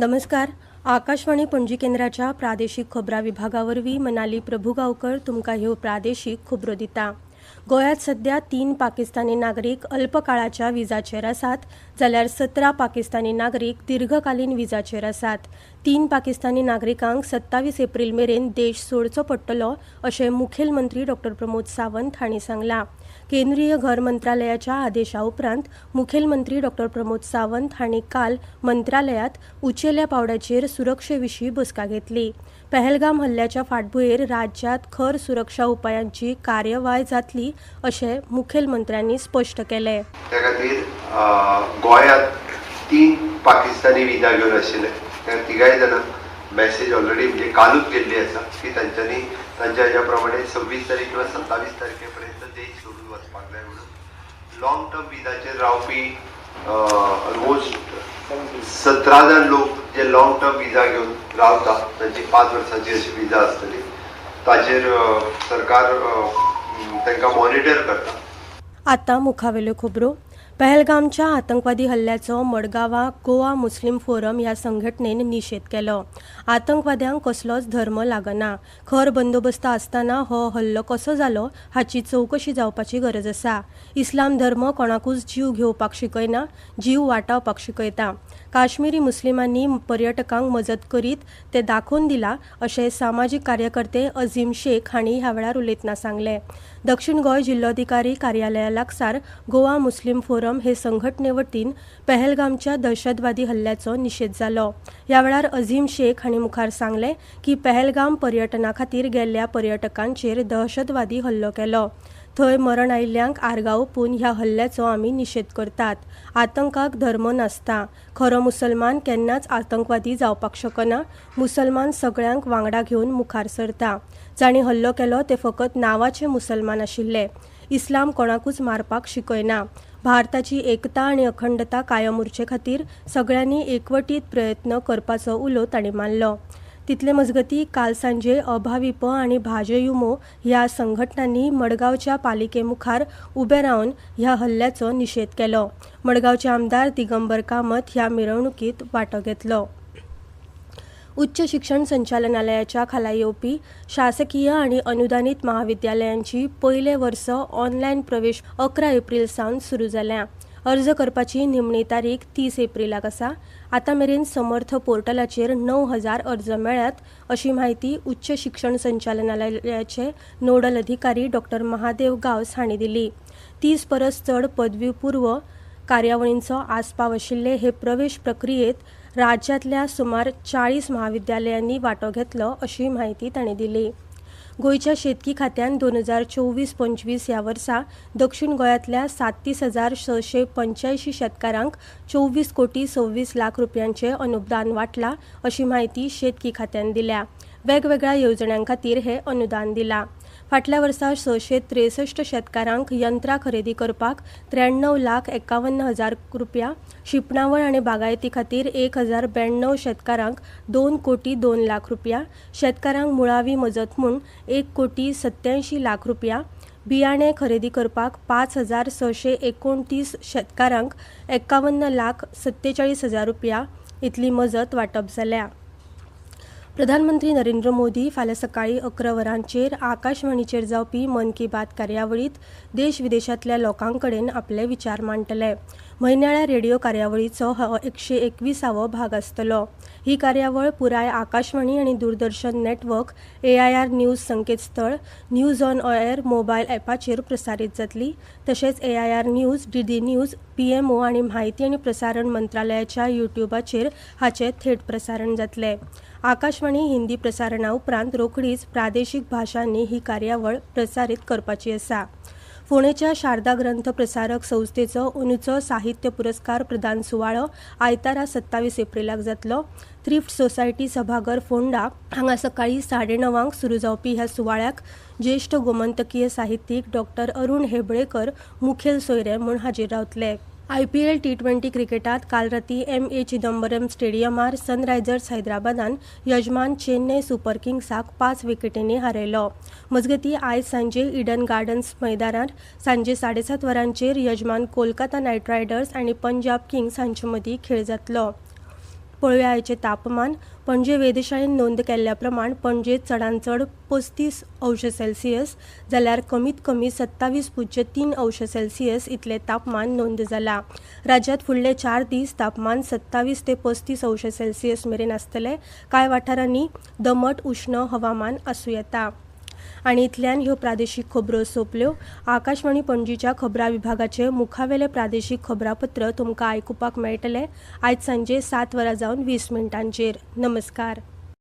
नमस्कार. आकाशवाणी पणजी केंद्राच्या प्रादेशीक खबरां विभागावरवीं मनाली प्रभुगांवकर तुमकां ह्यो प्रादेशीक खबरो दिता. गोंयांत सध्या 3 पाकिस्तानी नागरीक अल्पकाळाच्या विजाचेर आसात, जाल्यार 17 पाकिस्तानी नागरीक दीर्घकालीन विजाचेर आसात. 3 पाकिस्तानी नागरिकांक 27 एप्रील मेरेन देश सोडचो पडटलो अशें मुखेलमंत्री डॉ. प्रमोद सावंत हांणी सांगलां. केंद्रीय घर मंत्रालयाच्या आदेशा उपरांत मुखेलमंत्री डॉ. प्रमोद सावंत हांणी काल मंत्रालयांत उंचेल्या पावड्याचेर सुरक्षेविशीं बसका घेतली. पहलगाम हल्ल्याच्या फाटभुंयेर राज्यांत खर सुरक्षा उपायांची कार्यवाही जातली अशें मुखेलमंत्र्यांनी स्पश्ट केलें. त्या खातीर गोंयांत 3 पाकिस्तानी विजा घेवन आशिल्ले. त्या तिगाय जाणांक मॅसेज ऑलरेडी म्हणजे कालूच गेल्ली आसा की तांच्यांनी तांच्या हेज्या प्रमाणे 26 तारीख किंवा 27 तारखे पर्यंत देश सोडून वचपाक जाय म्हणून. लॉंग टर्म विजाचेर रावपी ऑलमोस्ट 17 जाण लोक जे लॉंग टर्म विजा घेवन रावता, तांची 5 वर्सांची अशी विजा आसतली, ताचेर सरकार तांकां मॉनिटर करता. आतां मुखावेल्यो खबरो. पहलगामच्या आतंकवादी हल्ल्याचो मडगांवां गोवा मुस्लीम फोरम ह्या संघटनेन निशेध केलो. आतंकवाद्यांक कसलोच धर्म लागना. खर बंदोबस्त आसतना हो हल्लो कसो जालो हाची चवकशी जावपाची गरज आसा. इस्लाम धर्म कोणाकूच जीव घेवपाक शिकयना, जीव वाटावपाक शिकयता. काश्मीरी मुस्लिमांनी पर्यटकांक मजत करीत ते दाखोवन दिला अशें सामाजीक कार्यकर्ते अजीम शेख हांणी ह्या वेळार उलयतना सांगलें. दक्षिण गोंय जिल्लोधिकारी कार्यालया लागसार गोवा मुस्लीम फोरम हे संघटने वतीन पहलगामच्या दहशतवादी हल्ल्याचो निशेध जालो. ह्या वेळार अजीम शेख हांणी मुखार सांगलें की पहलगाम पर्यटना खातीर गेल्ल्या पर्यटकांचेर दहशतवादी हल्लो केलो. थंय मरण आयिल्ल्यांक आर्गां ओपून ह्या हल्ल्याचो आमी निशेध करतात. आतंकाक धर्म नासता. खरो मुसलमान केन्नाच आतंकवादी जावपाक शकना. मुसलमान सगळ्यांक वांगडा घेवन मुखार सरता. जांणी हल्लो केलो ते फकत नांवाचे मुसलमान आशिल्ले. इस्लाम कोणाकूच मारपाक शिकयना. भारताची एकता आनी अखंडता कायम उरचे खातीर सगळ्यांनी एकवटीत प्रयत्न करपाचो उलो तांणी मारलो. तितले मजगतीं काल सांजे अभाविप आनी भाजयुमो ह्या संघटनांनी मडगांवच्या पालिके मुखार उबे रावन ह्या हल्ल्याचो निशेध केलो. मडगांवचे आमदार दिगंबर कामत ह्या मिरवणुकीत वांटो घेतलो. उच्च शिक्षण संचालनालयाच्या खाला येवपी शासकीय आनी अनुदानीत महाविद्यालयांची पयले वर्स ऑनलायन प्रवेश 11 एप्रील सावन सुरू जाल्या. अर्ज करपाची निमणी तारीख 30 एप्रिलाक आसा. आतां मेरेन समर्थ पोर्टलाचेर 9,000 अर्ज मेळ्ळ्यात अशी माहिती उच्च शिक्षण संचालनालयाचे नोडल अधिकारी डॉ. महादेव गावस हांणी दिली. 30 परस चड पदवीपूर्व कार्यावळींचो आस्पाव आशिल्ले हे प्रवेश प्रक्रियेत राज्यांतल्या सुमार 40 महाविद्यालयांनी वांटो घेतलो अशी माहिती तांणी दिली. गोंयच्या शेतकी खात्यान 2024-25 ह्या वर्सा दक्षिण गोंयांतल्या 37,685 शेतकारांक 24 कोटी 26 लाख रुपयांचे अनुदान वाटलां अशी माहिती शेतकी खात्यान दिल्या. वेगवेगळ्या येवजण्यां खातीर हे अनुदान दिलां. फाटल्या वर्सा 663 शेतकारांक यंत्रां खरेदी करपाक 93,51,000 रुपया, शिंपणावळ आनी बागायती खातीर 1,092 शेतकारांक 2 कोटी 2 लाख रुपया, शेतकारांक मुळावी मजत म्हूण 1 कोटी 87 लाख रुपया, बियाणे खरेदी करपाक 5,629 शेतकारांक 51,47,000 रुपया इतली मजत वांटप जाल्या. प्रधानमंत्री नरेंद्र मोदी फाल्यां सकाळीं 11 वरांचेर आकाशवाणीचेर जावपी मन की बात कार्यावळींत देश विदेशांतल्या लोकां कडेन आपले विचार मांडटले. म्हयन्याळ्या रेडिओ कार्यावळीचो हो 121वो भाग आसतलो. ही कार्यावळ पुराय आकाशवाणी आनी दूरदर्शन नेटवर्क, AIR न्यूज संकेतस्थळ, न्यूज ऑन एअर मोबायल ॲपाचेर प्रसारीत जातली. तशेंच AIR news, DD news, PMO आनी म्हायती आनी प्रसारण मंत्रालयाच्या युट्यूबाचेर हाचे थेट प्रसारण जातले. आकाशवाणी हिंदी प्रसारणा उपरांत रोखडीच प्रादेशीक भाशांनी ही कार्यावळ प्रसारीत करपाची आसा. फोंडेच्या शारदा ग्रंथ प्रसारक संस्थेचो अंदूचो साहित्य पुरस्कार प्रदान सुवाळो आयतारा 27 एप्रिलाक जातलो. थ्रिफ्ट सोसायटी सभाघर फोंडा हांगा सकाळीं 9:30 सुरू जावपी ह्या सुवाळ्याक ज्येश्ठ गोमंतकीय साहित्यीक डॉ. अरुण हेबळेकर मुखेल सोयरे म्हूण हाजीर रावतले. IPL T20 क्रिकेटात काल रातीं MA चिदंबरम स्टेडियमार सनरायझर्स हैदराबादान यजमान चेन्नई सुपर किंग्साक 5 विकेटींनी हारयलो. मजगतीं आयज सांजे इडन गार्डन्स मैदानार सांजे 7:30 वरांचेर यजमान कोलकाता नायट रायडर्स आनी पंजाब किंग्स हांचे मदीं खेळ जातलो. पळोवया आयचें तापमान. पणजे वेधशाळेन नोंद केल्ल्या प्रमाण पणजेत चडांत चड 35°C जाल्यार कमीत कमी 27.3°C इतलें तापमान नोंद जालां. राज्यांत फुडले 4 दीस तापमान 27 ते 35°C मेरेन आसतलें. कांय वाठारांनी दमट उश्ण हवामान आसूं येता. आनी इतल्यान ह्यो प्रादेशीक खबरो सोंपल्यो. आकाशवाणी पणजीच्या खबरां विभागाचे मुखावेले प्रादेशीक खबरापत्र तुमकां आयकुपाक मेळटलें आयज सांजे 7:20 नमस्कार.